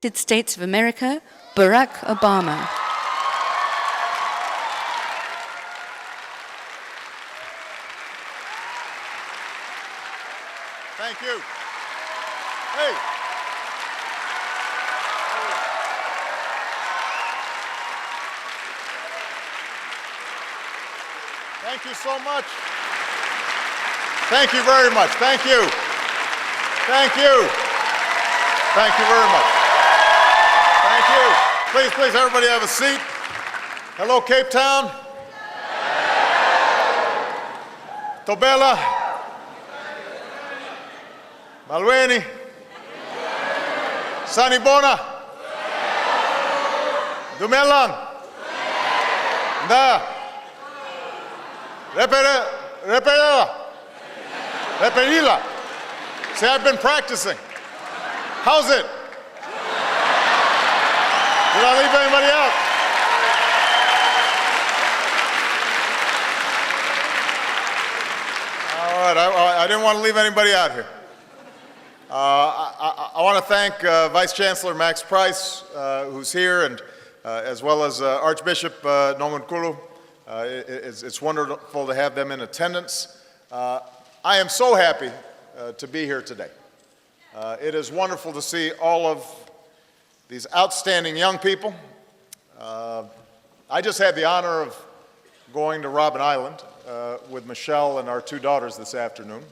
United States of America, Barack Obama. Thank you. Hey. Thank you so much. Thank you very much. Thank you. Thank you. Thank you very much. Thank you. Please, everybody have a seat. Hello, Cape Town. Tobela. Malweni. Sanibona. Dumelang. Da. Reperila. See, I've been practicing. How's it? Did I leave anybody out? All right, I didn't want to leave anybody out here. I want to thank Vice Chancellor Max Price, who's here, and as well as Archbishop Nongonkulu. It's wonderful to have them in attendance. I am so happy to be here today. It is wonderful to see all of these outstanding young people. I just had the honor of going to Robben Island with Michelle and our two daughters this afternoon.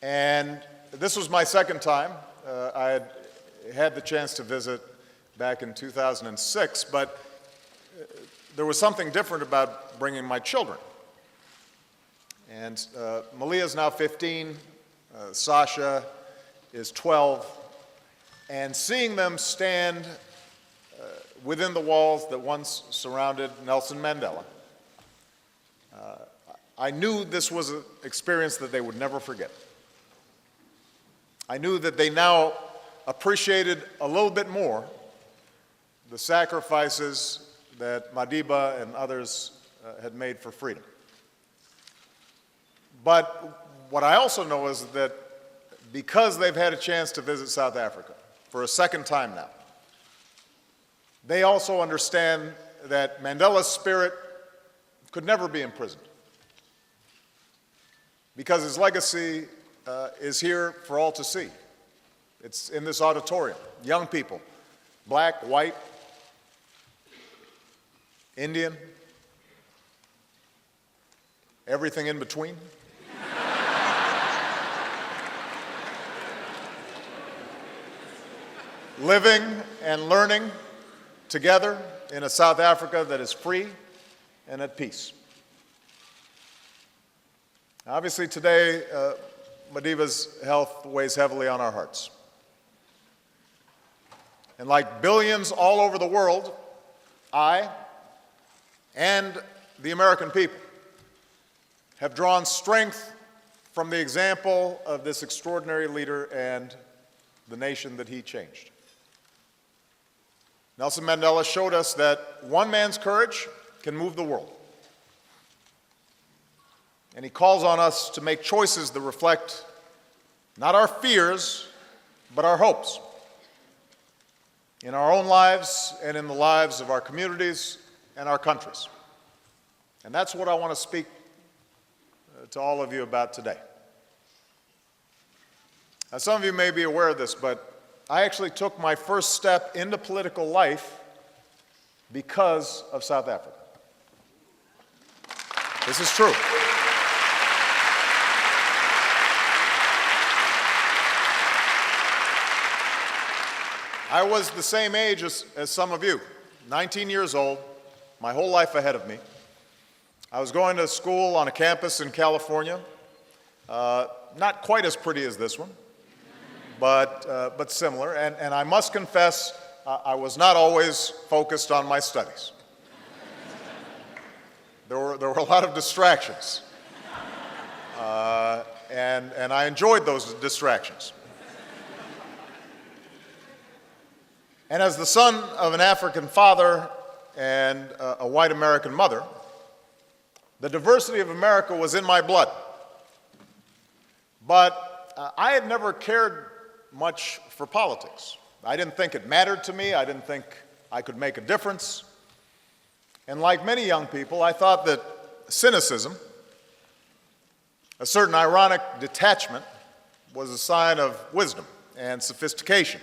And this was my second time. I had the chance to visit back in 2006, but there was something different about bringing my children. And Malia's now 15, Sasha is 12, and seeing them stand within the walls that once surrounded Nelson Mandela, I knew this was an experience that they would never forget. I knew that they now appreciated a little bit more the sacrifices that Madiba and others had made for freedom. But what I also know is that because they've had a chance to visit South Africa for a second time now, they also understand that Mandela's spirit could never be imprisoned, because his legacy is here for all to see. It's in this auditorium. Young people, black, white, Indian, everything in between. Living and learning together in a South Africa that is free and at peace. Obviously today, Madiba's health weighs heavily on our hearts. And like billions all over the world, I and the American people have drawn strength from the example of this extraordinary leader and the nation that he changed. Nelson Mandela showed us that one man's courage can move the world. And he calls on us to make choices that reflect not our fears, but our hopes in our own lives and in the lives of our communities and our countries. And that's what I want to speak to all of you about today. Now, some of you may be aware of this, but I actually took my first step into political life because of South Africa. This is true. I was the same age as some of you, 19 years old, my whole life ahead of me. I was going to school on a campus in California, not quite as pretty as this one, but similar. And I must confess, I was not always focused on my studies. There were a lot of distractions, and I enjoyed those distractions. And as the son of an African father and a white American mother, the diversity of America was in my blood. But I had never cared much for politics. I didn't think it mattered to me. I didn't think I could make a difference. And like many young people, I thought that cynicism, a certain ironic detachment, was a sign of wisdom and sophistication.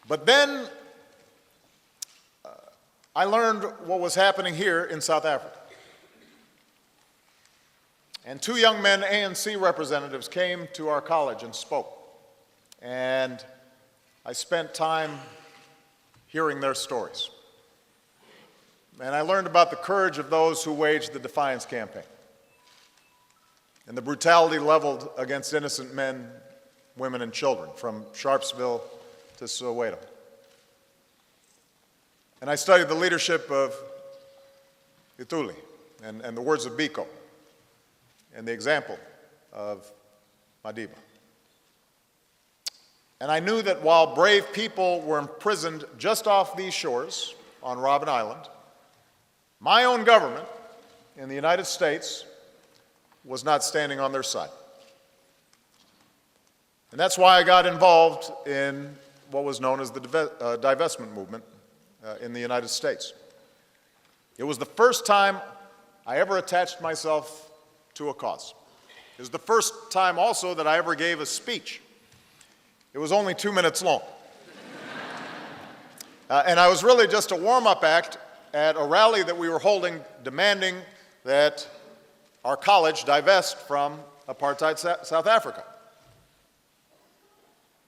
But then I learned what was happening here in South Africa. And two young men, ANC representatives, came to our college and spoke. And I spent time hearing their stories. And I learned about the courage of those who waged the Defiance campaign and the brutality leveled against innocent men, women, and children from Sharpsville to Soweto. And I studied the leadership of Ituli and the words of Biko and the example of Madiba. And I knew that while brave people were imprisoned just off these shores on Robben Island, my own government in the United States was not standing on their side. And that's why I got involved in what was known as the divestment movement in the United States. It was the first time I ever attached myself to a cause. It was the first time also that I ever gave a speech. It was only 2 minutes long. And I was really just a warm-up act at a rally that we were holding demanding that our college divest from apartheid South Africa.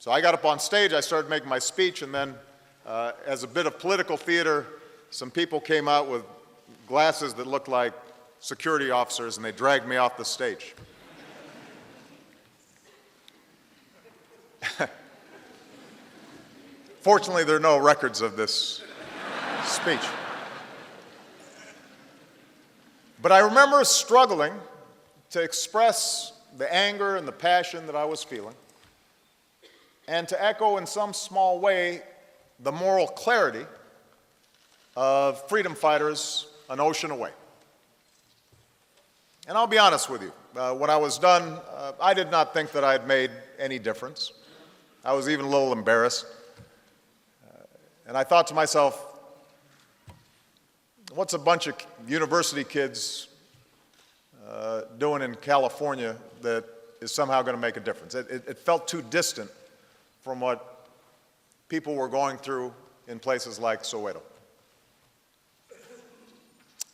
So I got up on stage, I started making my speech, and then as a bit of political theater, some people came out with glasses that looked like security officers, and they dragged me off the stage. Fortunately, there are no records of this speech. But I remember struggling to express the anger and the passion that I was feeling, and to echo in some small way the moral clarity of freedom fighters an ocean away. And I'll be honest with you, when I was done, I did not think that I had made any difference. I was even a little embarrassed. And I thought to myself, what's a bunch of university kids doing in California that is somehow going to make a difference? It felt too distant from what people were going through in places like Soweto.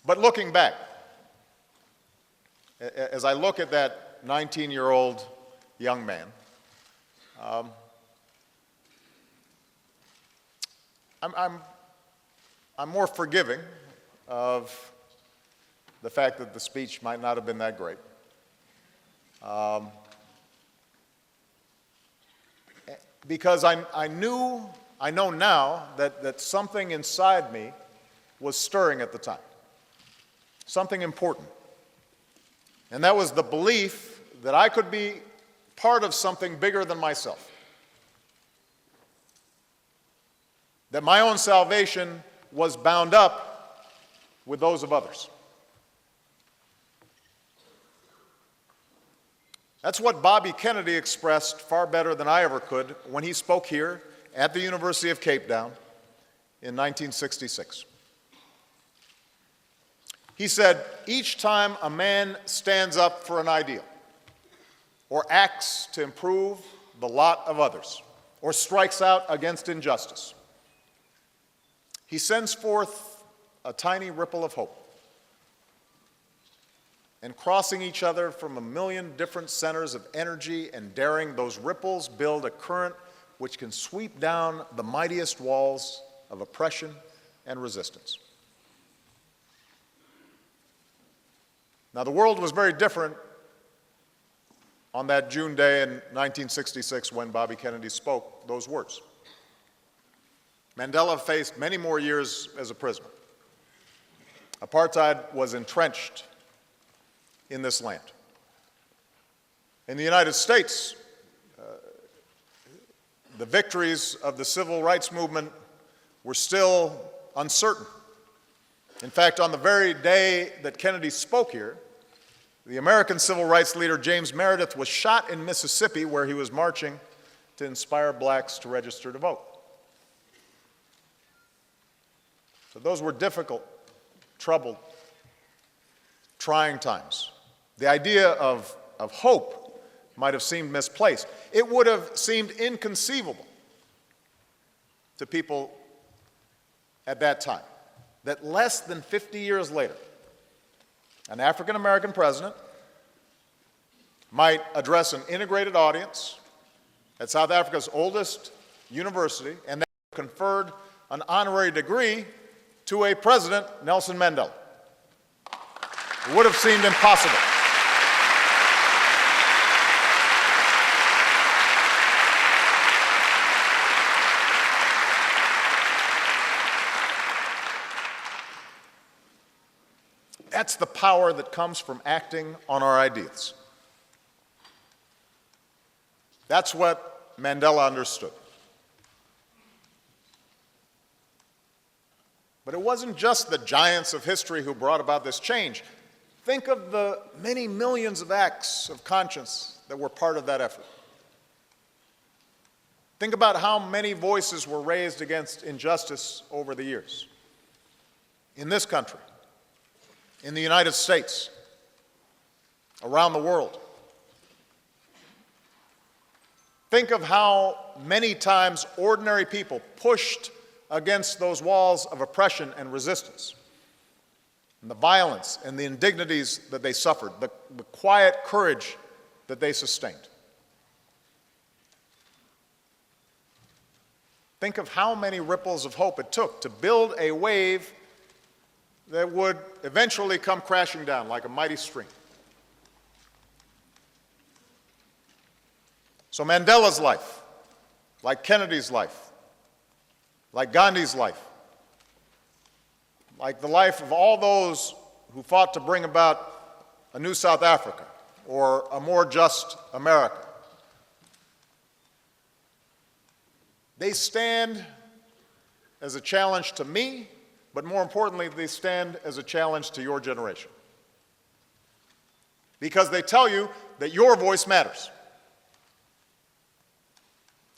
But looking back, as I look at that 19-year-old young man, I'm more forgiving of the fact that the speech might not have been that great. Because I know now that something inside me was stirring at the time, something important. And that was the belief that I could be part of something bigger than myself. That my own salvation was bound up with those of others. That's what Bobby Kennedy expressed far better than I ever could when he spoke here at the University of Cape Town in 1966. He said, "Each time a man stands up for an ideal, or acts to improve the lot of others, or strikes out against injustice, he sends forth a tiny ripple of hope. And crossing each other from a million different centers of energy and daring, those ripples build a current which can sweep down the mightiest walls of oppression and resistance." Now, the world was very different on that June day in 1966 when Bobby Kennedy spoke those words. Mandela faced many more years as a prisoner. Apartheid was entrenched in this land. In the United States, the victories of the civil rights movement were still uncertain. In fact, on the very day that Kennedy spoke here, the American civil rights leader James Meredith was shot in Mississippi where he was marching to inspire blacks to register to vote. So those were difficult, troubled, trying times. The idea of hope might have seemed misplaced. It would have seemed inconceivable to people at that time that less than 50 years later, an African-American president might address an integrated audience at South Africa's oldest university and then conferred an honorary degree to a president, Nelson Mandela. It would have seemed impossible. That's the power that comes from acting on our ideals. That's what Mandela understood. But it wasn't just the giants of history who brought about this change. Think of the many millions of acts of conscience that were part of that effort. Think about how many voices were raised against injustice over the years. In this country, in the United States, around the world. Think of how many times ordinary people pushed against those walls of oppression and resistance, and the violence and the indignities that they suffered, the quiet courage that they sustained. Think of how many ripples of hope it took to build a wave that would eventually come crashing down like a mighty stream. So Mandela's life, like Kennedy's life, like Gandhi's life, like the life of all those who fought to bring about a new South Africa or a more just America, they stand as a challenge to me, but more importantly, they stand as a challenge to your generation. Because they tell you that your voice matters.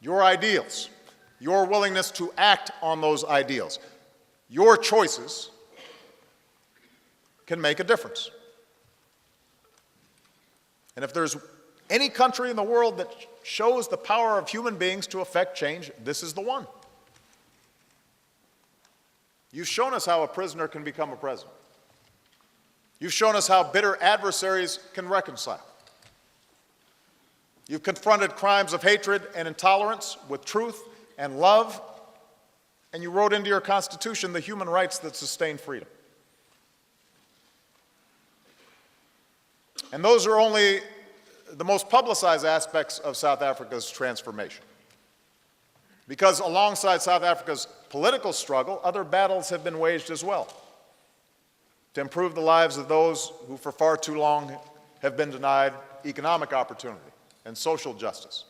Your ideals, your willingness to act on those ideals, your choices can make a difference. And if there's any country in the world that shows the power of human beings to affect change, this is the one. You've shown us how a prisoner can become a president. You've shown us how bitter adversaries can reconcile. You've confronted crimes of hatred and intolerance with truth and love, and you wrote into your Constitution the human rights that sustain freedom. And those are only the most publicized aspects of South Africa's transformation. Because alongside South Africa's political struggle, other battles have been waged as well to improve the lives of those who for far too long have been denied economic opportunity and social justice.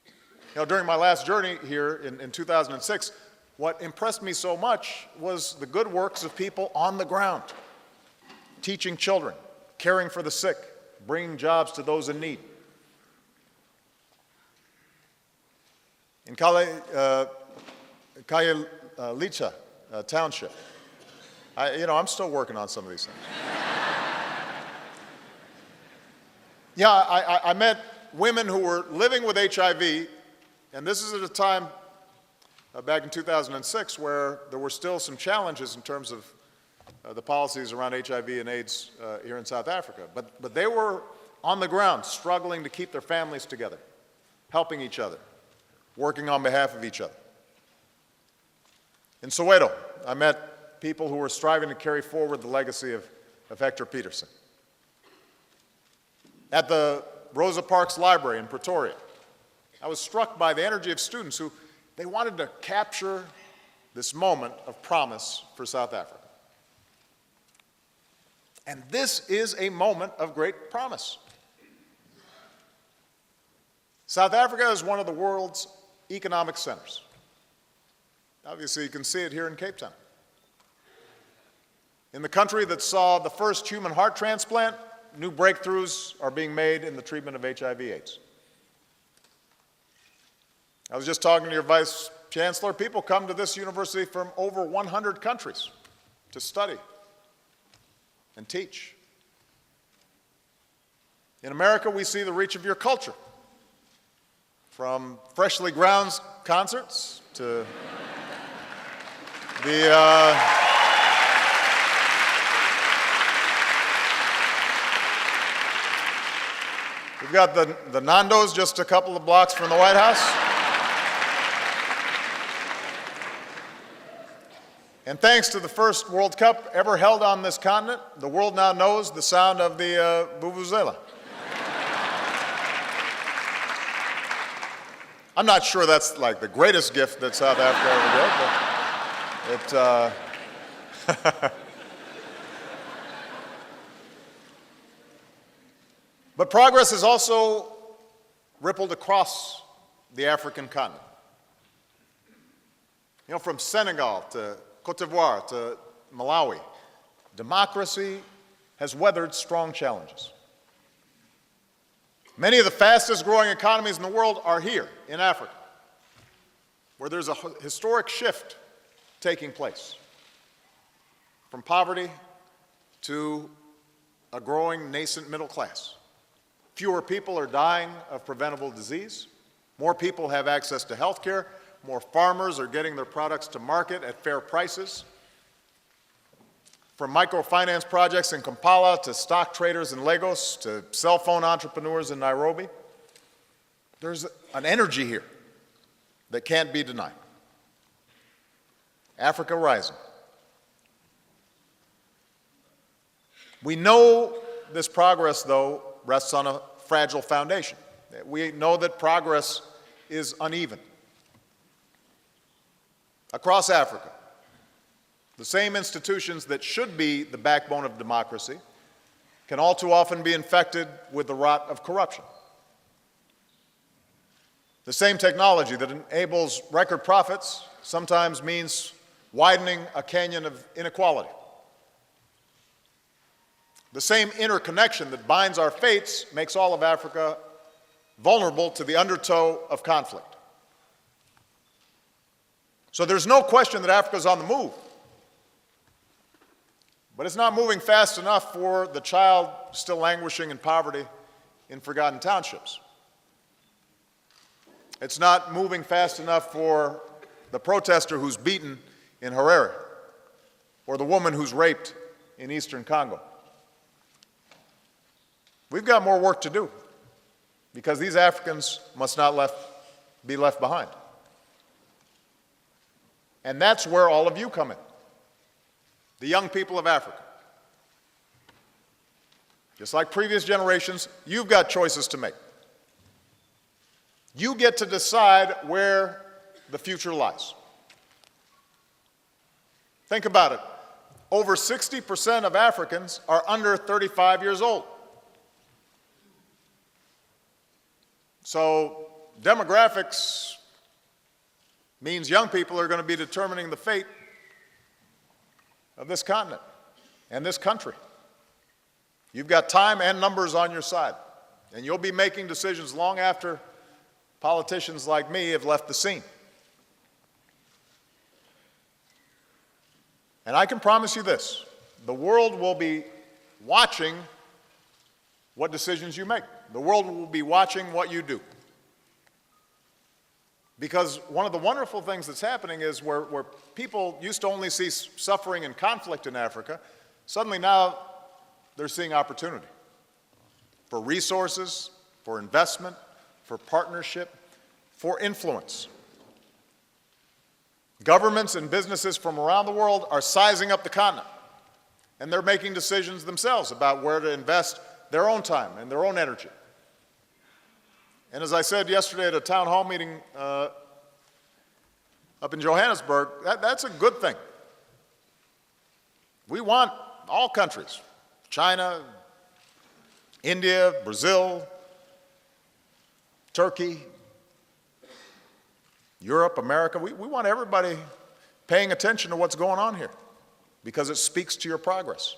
You know, during my last journey here in 2006, what impressed me so much was the good works of people on the ground, teaching children, caring for the sick, bringing jobs to those in need. In Khayelitsha Township, I'm still working on some of these things. Yeah, I met women who were living with HIV, and this is at a time back in 2006 where there were still some challenges in terms of the policies around HIV and AIDS here in South Africa. But they were on the ground struggling to keep their families together, helping each other, working on behalf of each other. In Soweto, I met people who were striving to carry forward the legacy of Hector Peterson. At the Rosa Parks Library in Pretoria, I was struck by the energy of students who they wanted to capture this moment of promise for South Africa. And this is a moment of great promise. South Africa is one of the world's economic centers. Obviously, you can see it here in Cape Town. In the country that saw the first human heart transplant, new breakthroughs are being made in the treatment of HIV/AIDS. I was just talking to your Vice Chancellor. People come to this university from over 100 countries to study and teach. In America, we see the reach of your culture, from freshly ground concerts to the we've got the Nando's just a couple of blocks from the White House. And thanks to the first World Cup ever held on this continent, the world now knows the sound of the vuvuzela. I'm not sure that's like the greatest gift that South Africa ever did, but but progress has also rippled across the African continent. You know, from Senegal to Cote d'Ivoire to Malawi, democracy has weathered strong challenges. Many of the fastest growing economies in the world are here in Africa, where there's a historic shift taking place from poverty to a growing nascent middle class. Fewer people are dying of preventable disease. More people have access to health care. More farmers are getting their products to market at fair prices. From microfinance projects in Kampala to stock traders in Lagos to cell phone entrepreneurs in Nairobi, there's an energy here that can't be denied. Africa rising. We know this progress, though, rests on a fragile foundation. We know that progress is uneven. Across Africa, the same institutions that should be the backbone of democracy can all too often be infected with the rot of corruption. The same technology that enables record profits sometimes means widening a canyon of inequality. The same interconnection that binds our fates makes all of Africa vulnerable to the undertow of conflict. So there's no question that Africa's on the move. But it's not moving fast enough for the child still languishing in poverty in forgotten townships. It's not moving fast enough for the protester who's beaten in Harare or the woman who's raped in eastern Congo. We've got more work to do because these Africans must not be left behind. And that's where all of you come in, the young people of Africa. Just like previous generations, you've got choices to make. You get to decide where the future lies. Think about it. Over 60% of Africans are under 35 years old. So demographics means young people are going to be determining the fate of this continent and this country. You've got time and numbers on your side, and you'll be making decisions long after politicians like me have left the scene. And I can promise you this, the world will be watching what decisions you make. The world will be watching what you do. Because one of the wonderful things that's happening is where people used to only see suffering and conflict in Africa, suddenly now they're seeing opportunity for resources, for investment, for partnership, for influence. Governments and businesses from around the world are sizing up the continent, and they're making decisions themselves about where to invest their own time and their own energy. And as I said yesterday at a town hall meeting up in Johannesburg, that's a good thing. We want all countries, China, India, Brazil, Turkey, Europe, America, we want everybody paying attention to what's going on here. because it speaks to your progress.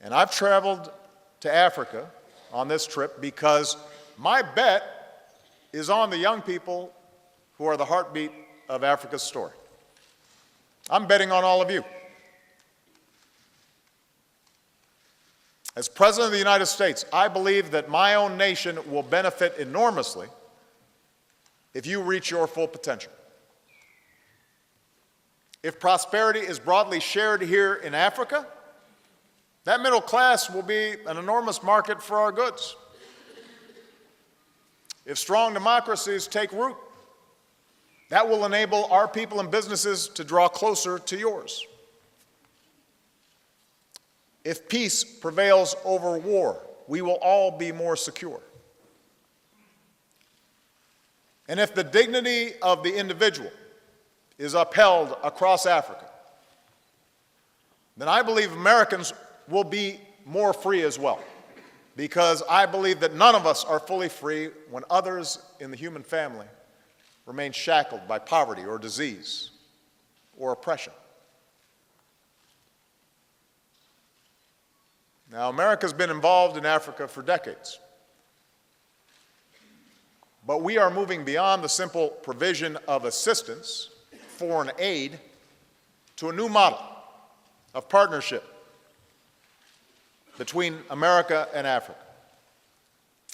And I've traveled to Africa on this trip because my bet is on the young people who are the heartbeat of Africa's story. I'm betting on all of you. As President of the United States, I believe that my own nation will benefit enormously if you reach your full potential. If prosperity is broadly shared here in Africa, that middle class will be an enormous market for our goods. If strong democracies take root, that will enable our people and businesses to draw closer to yours. If peace prevails over war, we will all be more secure. And if the dignity of the individual is upheld across Africa, then I believe Americans will be more free as well, because I believe that none of us are fully free when others in the human family remain shackled by poverty or disease or oppression. Now, America's been involved in Africa for decades, but we are moving beyond the simple provision of assistance, foreign aid, to a new model of partnership between America and Africa,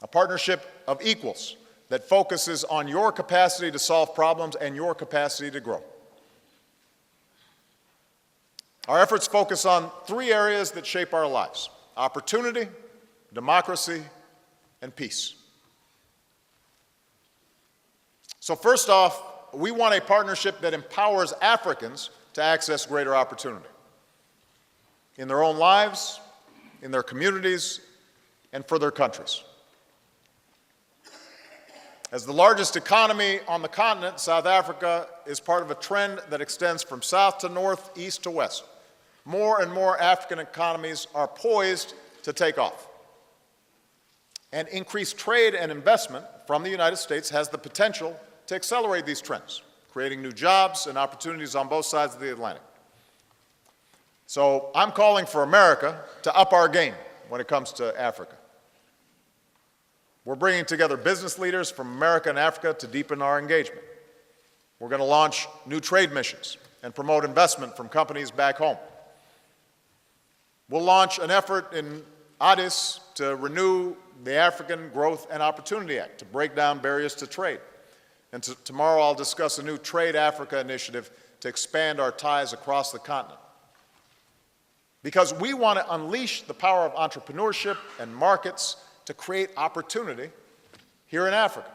a partnership of equals that focuses on your capacity to solve problems and your capacity to grow. Our efforts focus on three areas that shape our lives: opportunity, democracy, and peace. So first off, we want a partnership that empowers Africans to access greater opportunity in their own lives, in their communities, and for their countries. As the largest economy on the continent, South Africa is part of a trend that extends from south to north, east to west. More and more African economies are poised to take off. And increased trade and investment from the United States has the potential to accelerate these trends, creating new jobs and opportunities on both sides of the Atlantic. So I'm calling for America to up our game when it comes to Africa. We're bringing together business leaders from America and Africa to deepen our engagement. We're going to launch new trade missions and promote investment from companies back home. We'll launch an effort in Addis to renew the African Growth and Opportunity Act to break down barriers to trade. And tomorrow I'll discuss a new Trade Africa initiative to expand our ties across the continent. Because we want to unleash the power of entrepreneurship and markets to create opportunity here in Africa.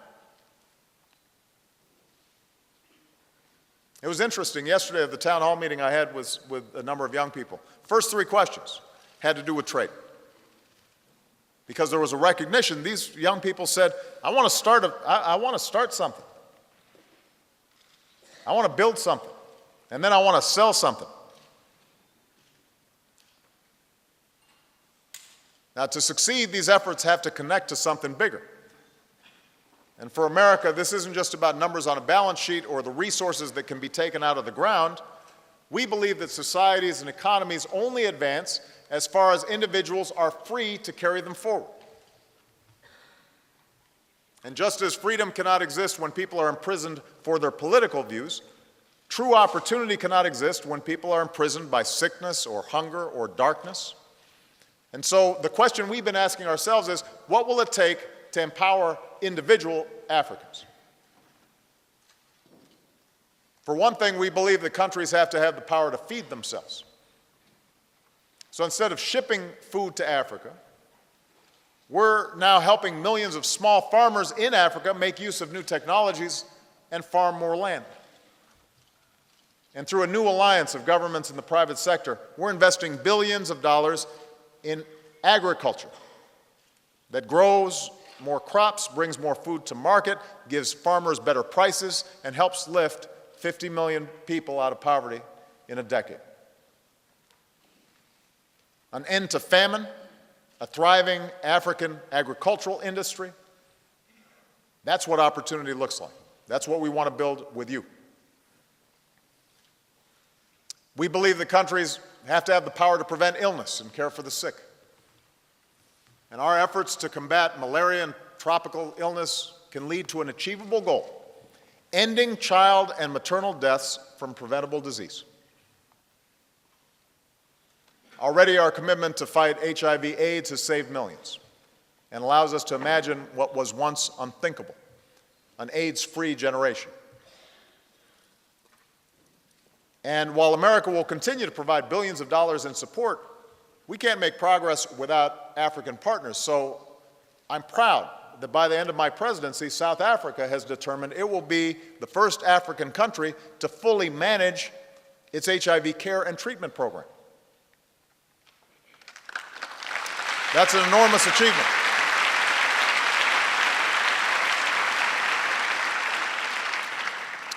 It was interesting, yesterday at the town hall meeting I had with a number of young people. First three questions had to do with trade. Because there was a recognition, these young people said, I want to start something. I want to build something, and then I want to sell something. Now, to succeed, these efforts have to connect to something bigger. And for America, this isn't just about numbers on a balance sheet or the resources that can be taken out of the ground. We believe that societies and economies only advance as far as individuals are free to carry them forward. And just as freedom cannot exist when people are imprisoned for their political views, true opportunity cannot exist when people are imprisoned by sickness or hunger or darkness. And so the question we've been asking ourselves is, what will it take to empower individual Africans? For one thing, we believe that countries have to have the power to feed themselves. So instead of shipping food to Africa, we're now helping millions of small farmers in Africa make use of new technologies and farm more land. And through a new alliance of governments and the private sector, we're investing billions of dollars in agriculture that grows more crops, brings more food to market, gives farmers better prices, and helps lift 50 million people out of poverty in a decade. An end to famine, a thriving African agricultural industry. That's what opportunity looks like. That's what we want to build with you. We believe that countries have to have the power to prevent illness and care for the sick. And our efforts to combat malaria and tropical illness can lead to an achievable goal: ending child and maternal deaths from preventable disease. Already our commitment to fight HIV/AIDS has saved millions and allows us to imagine what was once unthinkable: an AIDS-free generation. And while America will continue to provide billions of dollars in support, we can't make progress without African partners. So I'm proud that by the end of my presidency, South Africa has determined it will be the first African country to fully manage its HIV care and treatment program. That's an enormous achievement.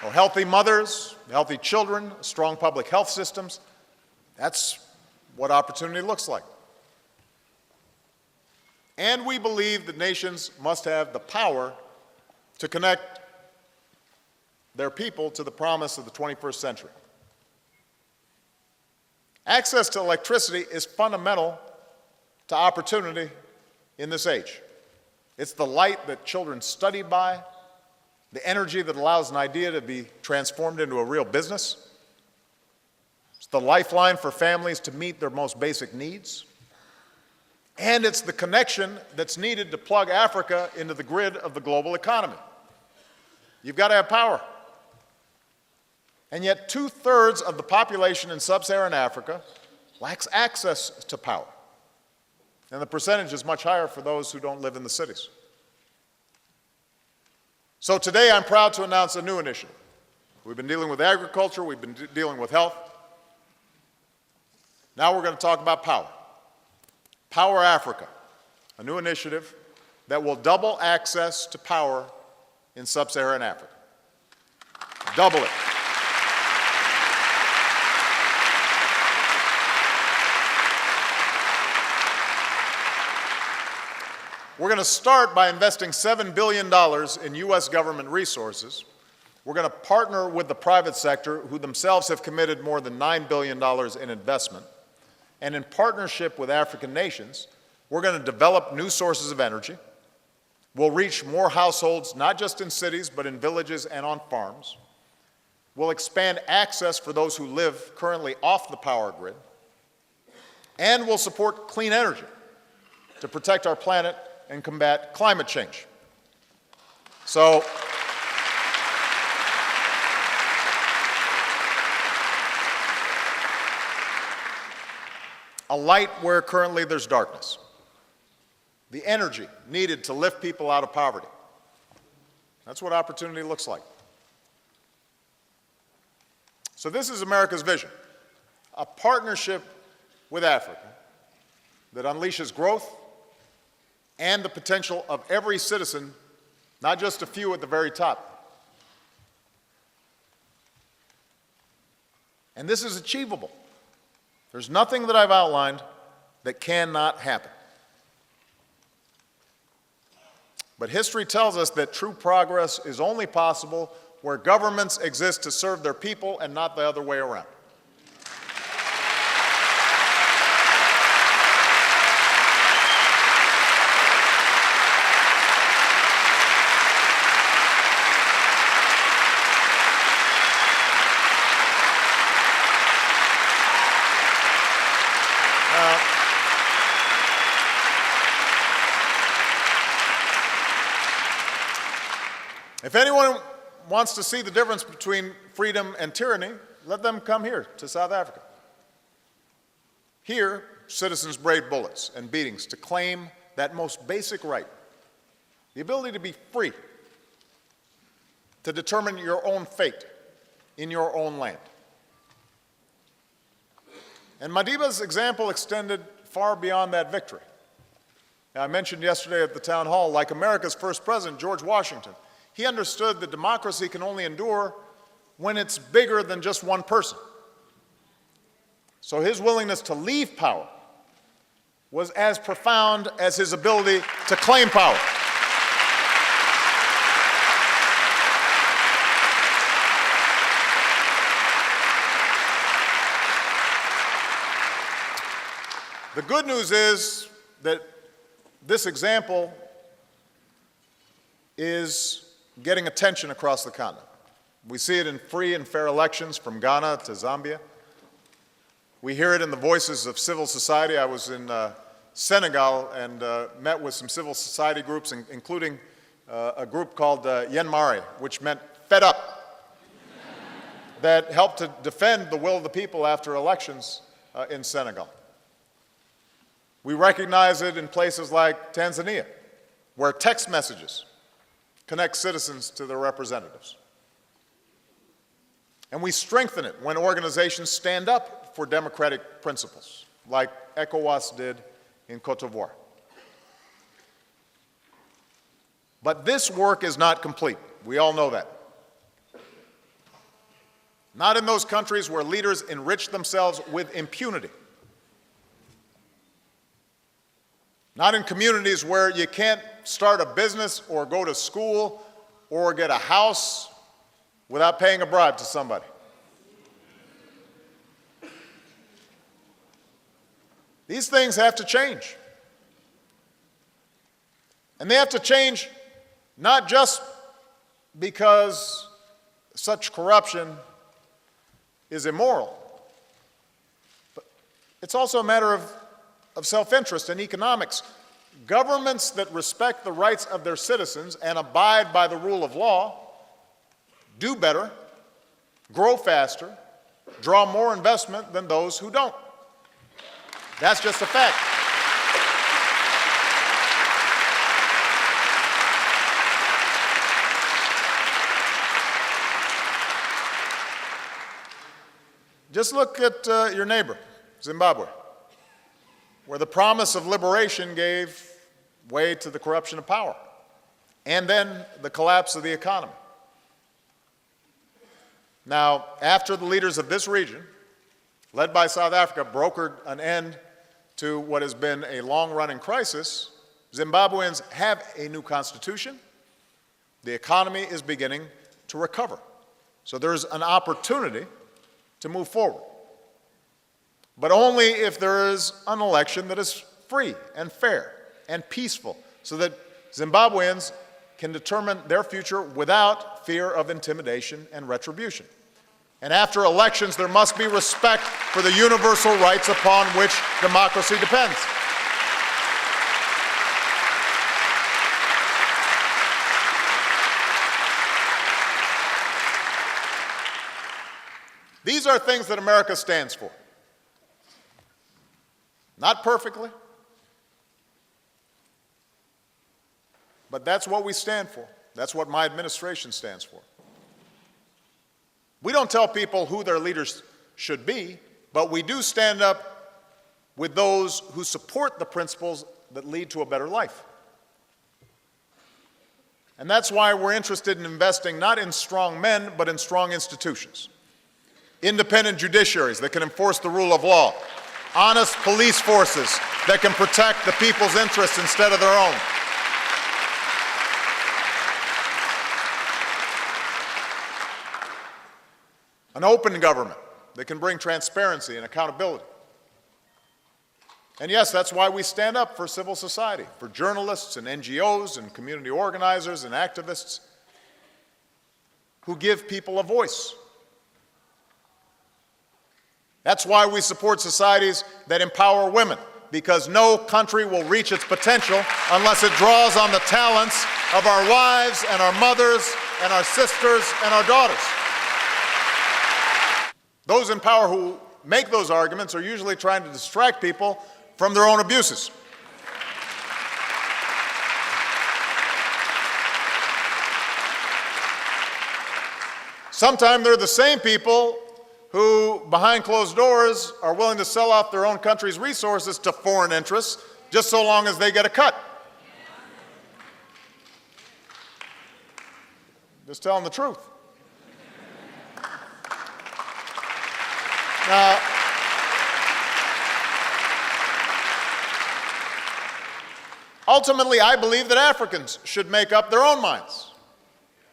Well, healthy mothers, healthy children, strong public health systems, that's what opportunity looks like. And we believe that nations must have the power to connect their people to the promise of the 21st century. Access to electricity is fundamental to opportunity in this age. It's the light that children study by, the energy that allows an idea to be transformed into a real business. It's the lifeline for families to meet their most basic needs. And it's the connection that's needed to plug Africa into the grid of the global economy. You've got to have power. And yet 2/3 of the population in sub-Saharan Africa lacks access to power. And the percentage is much higher for those who don't live in the cities. So today I'm proud to announce a new initiative. We've been dealing with agriculture, we've been dealing with health. Now we're going to talk about power. Power Africa, a new initiative that will double access to power in sub-Saharan Africa. Double it. We're going to start by investing $7 billion in U.S. government resources. We're going to partner with the private sector, who themselves have committed more than $9 billion in investment. And in partnership with African nations, we're going to develop new sources of energy. We'll reach more households, not just in cities, but in villages and on farms. We'll expand access for those who live currently off the power grid. And we'll support clean energy to protect our planet and combat climate change. So, a light where currently there's darkness. The energy needed to lift people out of poverty. That's what opportunity looks like. So this is America's vision: a partnership with Africa that unleashes growth and the potential of every citizen, not just a few at the very top. And this is achievable. There's nothing that I've outlined that cannot happen. But history tells us that true progress is only possible where governments exist to serve their people and not the other way around. If anyone wants to see the difference between freedom and tyranny, let them come here to South Africa. Here, citizens brave bullets and beatings to claim that most basic right, the ability to be free, to determine your own fate in your own land. And Madiba's example extended far beyond that victory. Now, I mentioned yesterday at the town hall, like America's first president, George Washington, he understood that democracy can only endure when it's bigger than just one person. So his willingness to leave power was as profound as his ability to claim power. The good news is that this example is getting attention across the continent. We see it in free and fair elections from Ghana to Zambia. We hear it in the voices of civil society. I was in Senegal and met with some civil society groups, including a group called Yen Mare, which meant fed up, that helped to defend the will of the people after elections in Senegal. We recognize it in places like Tanzania, where text messages connect citizens to their representatives. And we strengthen it when organizations stand up for democratic principles, like ECOWAS did in Côte d'Ivoire. But this work is not complete. We all know that. Not in those countries where leaders enrich themselves with impunity. Not in communities where you can't start a business or go to school or get a house without paying a bribe to somebody. These things have to change. And they have to change not just because such corruption is immoral, but it's also a matter of self-interest and economics. Governments that respect the rights of their citizens and abide by the rule of law do better, grow faster, draw more investment than those who don't. That's just a fact. Just look at your neighbor, Zimbabwe, where the promise of liberation gave way to the corruption of power, and then the collapse of the economy. Now, after the leaders of this region, led by South Africa, brokered an end to what has been a long-running crisis, Zimbabweans have a new constitution. The economy is beginning to recover. So there's an opportunity to move forward, but only if there is an election that is free and fair and peaceful, so that Zimbabweans can determine their future without fear of intimidation and retribution. And after elections, there must be respect for the universal rights upon which democracy depends. These are things that America stands for. Not perfectly, but that's what we stand for. That's what my administration stands for. We don't tell people who their leaders should be, but we do stand up with those who support the principles that lead to a better life. And that's why we're interested in investing not in strong men, but in strong institutions. Independent judiciaries that can enforce the rule of law, honest police forces that can protect the people's interests instead of their own. An open government that can bring transparency and accountability. And yes, that's why we stand up for civil society, for journalists and NGOs and community organizers and activists who give people a voice. That's why we support societies that empower women, because no country will reach its potential unless it draws on the talents of our wives and our mothers and our sisters and our daughters. Those in power who make those arguments are usually trying to distract people from their own abuses. Sometimes they're the same people who, behind closed doors, are willing to sell off their own country's resources to foreign interests just so long as they get a cut. Just telling the truth. Now, ultimately, I believe that Africans should make up their own minds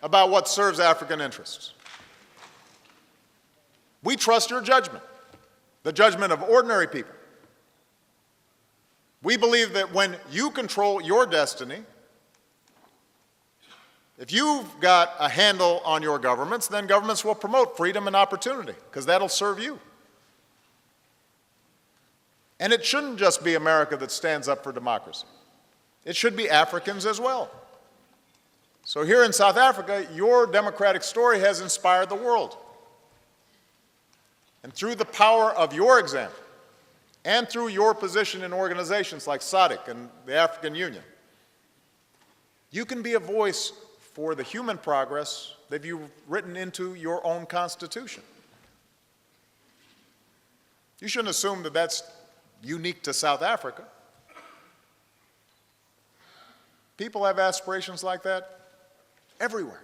about what serves African interests. We trust your judgment, the judgment of ordinary people. We believe that when you control your destiny, if you've got a handle on your governments, then governments will promote freedom and opportunity, because that'll serve you. And it shouldn't just be America that stands up for democracy. It should be Africans as well. So here in South Africa, your democratic story has inspired the world. And through the power of your example, and through your position in organizations like SADC and the African Union, you can be a voice for the human progress that you've written into your own constitution. You shouldn't assume that that's unique to South Africa. People have aspirations like that everywhere.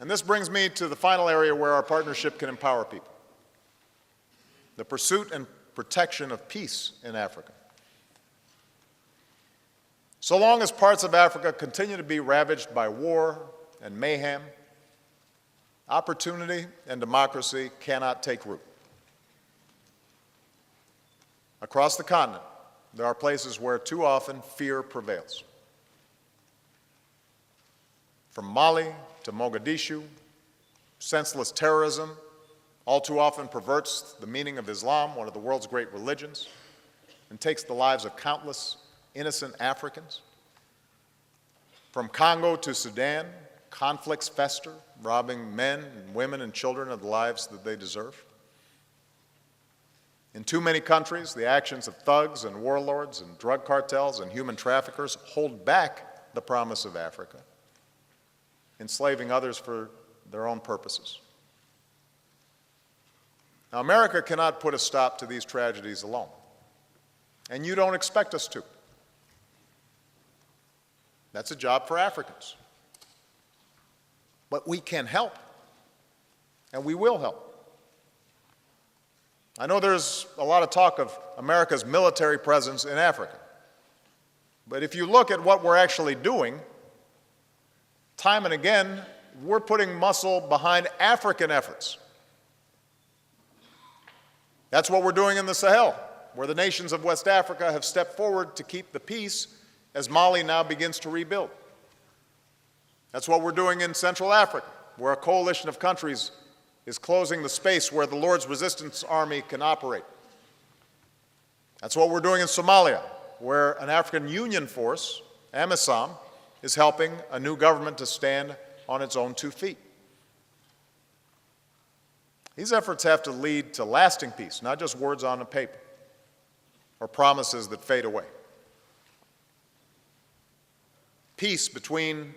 And this brings me to the final area where our partnership can empower people: the pursuit and protection of peace in Africa. So long as parts of Africa continue to be ravaged by war and mayhem, opportunity and democracy cannot take root. Across the continent, there are places where too often fear prevails. From Mali to Mogadishu, senseless terrorism all too often perverts the meaning of Islam, one of the world's great religions, and takes the lives of countless innocent Africans. From Congo to Sudan, conflicts fester, robbing men and women and children of the lives that they deserve. In too many countries, the actions of thugs and warlords and drug cartels and human traffickers hold back the promise of Africa, enslaving others for their own purposes. Now, America cannot put a stop to these tragedies alone, and you don't expect us to. That's a job for Africans. But we can help, and we will help. I know there's a lot of talk of America's military presence in Africa, but if you look at what we're actually doing, time and again, we're putting muscle behind African efforts. That's what we're doing in the Sahel, where the nations of West Africa have stepped forward to keep the peace as Mali now begins to rebuild. That's what we're doing in Central Africa, where a coalition of countries is closing the space where the Lord's Resistance Army can operate. That's what we're doing in Somalia, where an African Union force, AMISOM, is helping a new government to stand on its own 2 feet. These efforts have to lead to lasting peace, not just words on a paper or promises that fade away. Peace between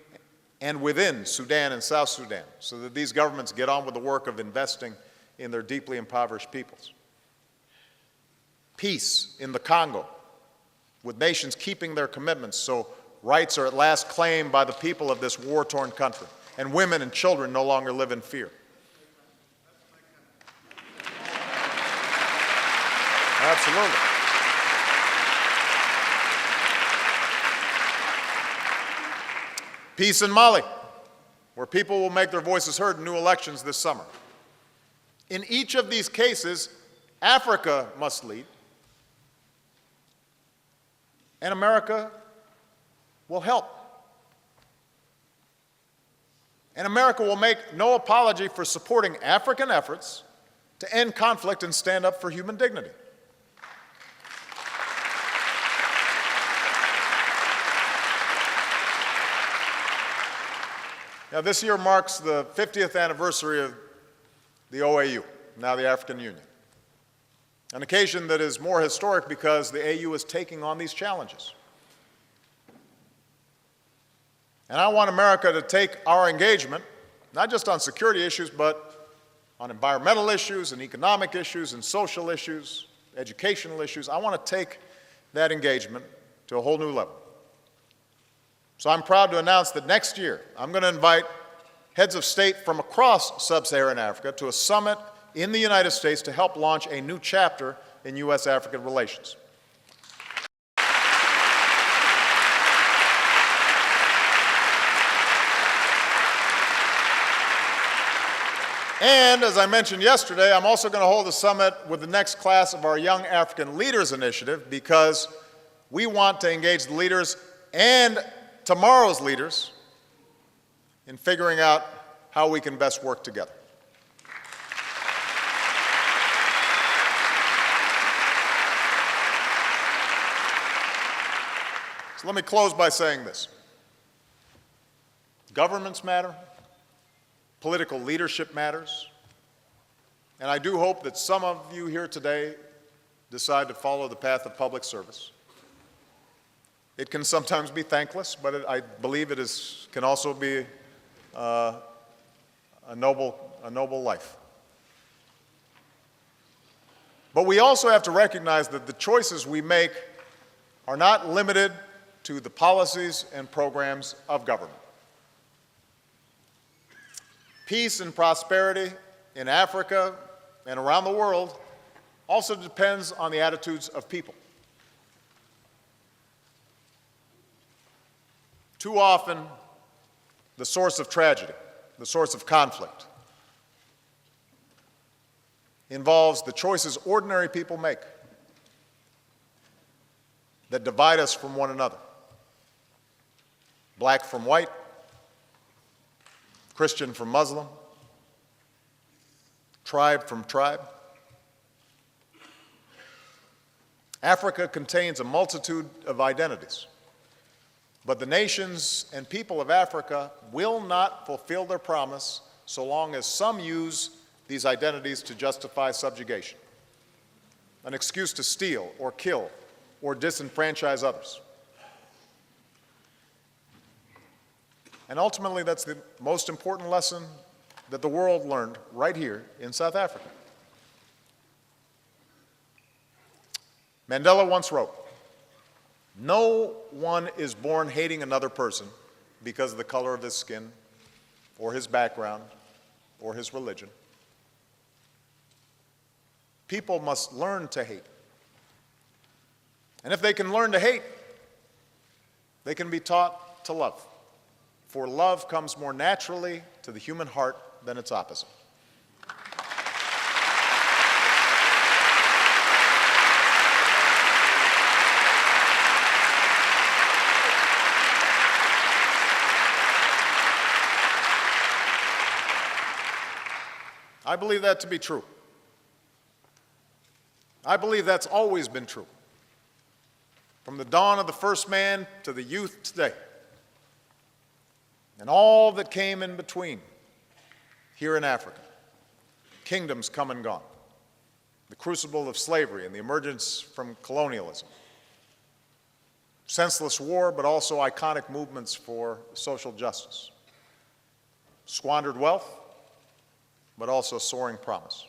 and within Sudan and South Sudan, so that these governments get on with the work of investing in their deeply impoverished peoples. Peace in the Congo, with nations keeping their commitments so rights are at last claimed by the people of this war-torn country, and women and children no longer live in fear. Absolutely. Peace in Mali, where people will make their voices heard in new elections this summer. In each of these cases, Africa must lead, and America will help. And America will make no apology for supporting African efforts to end conflict and stand up for human dignity. Now, this year marks the 50th anniversary of the OAU, now the African Union, an occasion that is more historic because the AU is taking on these challenges. And I want America to take our engagement, not just on security issues, but on environmental issues and economic issues and social issues, educational issues. I want to take that engagement to a whole new level. So I'm proud to announce that next year, I'm going to invite heads of state from across sub-Saharan Africa to a summit in the United States to help launch a new chapter in U.S.-African relations. And as I mentioned yesterday, I'm also going to hold a summit with the next class of our Young African Leaders Initiative because we want to engage the leaders and tomorrow's leaders in figuring out how we can best work together. So let me close by saying this. Governments matter. Political leadership matters. And I do hope that some of you here today decide to follow the path of public service. It can sometimes be thankless, but I believe can also be a noble life. But we also have to recognize that the choices we make are not limited to the policies and programs of government. Peace and prosperity in Africa and around the world also depends on the attitudes of people. Too often, the source of tragedy, the source of conflict, involves the choices ordinary people make that divide us from one another. Black from white, Christian from Muslim, tribe from tribe. Africa contains a multitude of identities, but the nations and people of Africa will not fulfill their promise so long as some use these identities to justify subjugation, an excuse to steal or kill or disenfranchise others. And ultimately, that's the most important lesson that the world learned right here in South Africa. Mandela once wrote, "No one is born hating another person because of the color of his skin, or his background, or his religion. People must learn to hate. And if they can learn to hate, they can be taught to love. For love comes more naturally to the human heart than its opposite." I believe that to be true. I believe that's always been true, from the dawn of the first man to the youth today, and all that came in between here in Africa. Kingdoms come and gone, the crucible of slavery and the emergence from colonialism, senseless war, but also iconic movements for social justice, squandered wealth, but also soaring promise.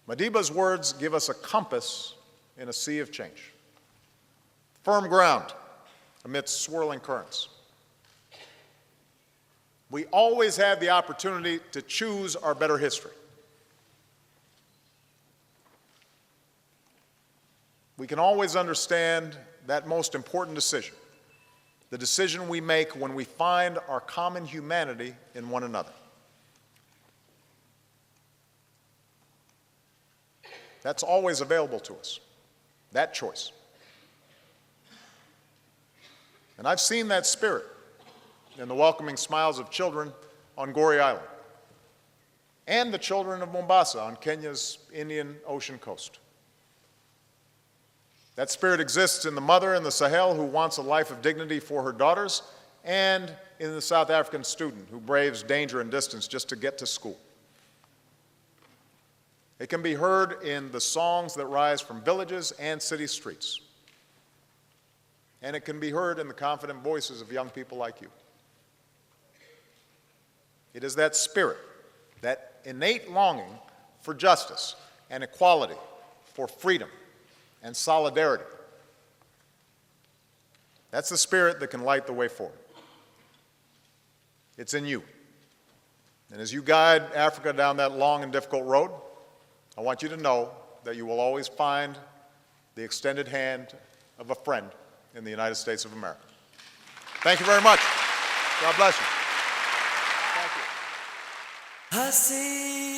Madiba's words give us a compass in a sea of change, firm ground amidst swirling currents. We always have the opportunity to choose our better history. We can always understand that most important decision, the decision we make when we find our common humanity in one another. That's always available to us, that choice. And I've seen that spirit in the welcoming smiles of children on Goree Island and the children of Mombasa on Kenya's Indian Ocean coast. That spirit exists in the mother in the Sahel who wants a life of dignity for her daughters, and in the South African student who braves danger and distance just to get to school. It can be heard in the songs that rise from villages and city streets. And it can be heard in the confident voices of young people like you. It is that spirit, that innate longing for justice and equality, for freedom and solidarity. That's the spirit that can light the way forward. It's in you. And as you guide Africa down that long and difficult road, I want you to know that you will always find the extended hand of a friend in the United States of America. Thank you very much. God bless you. Thank you. hasi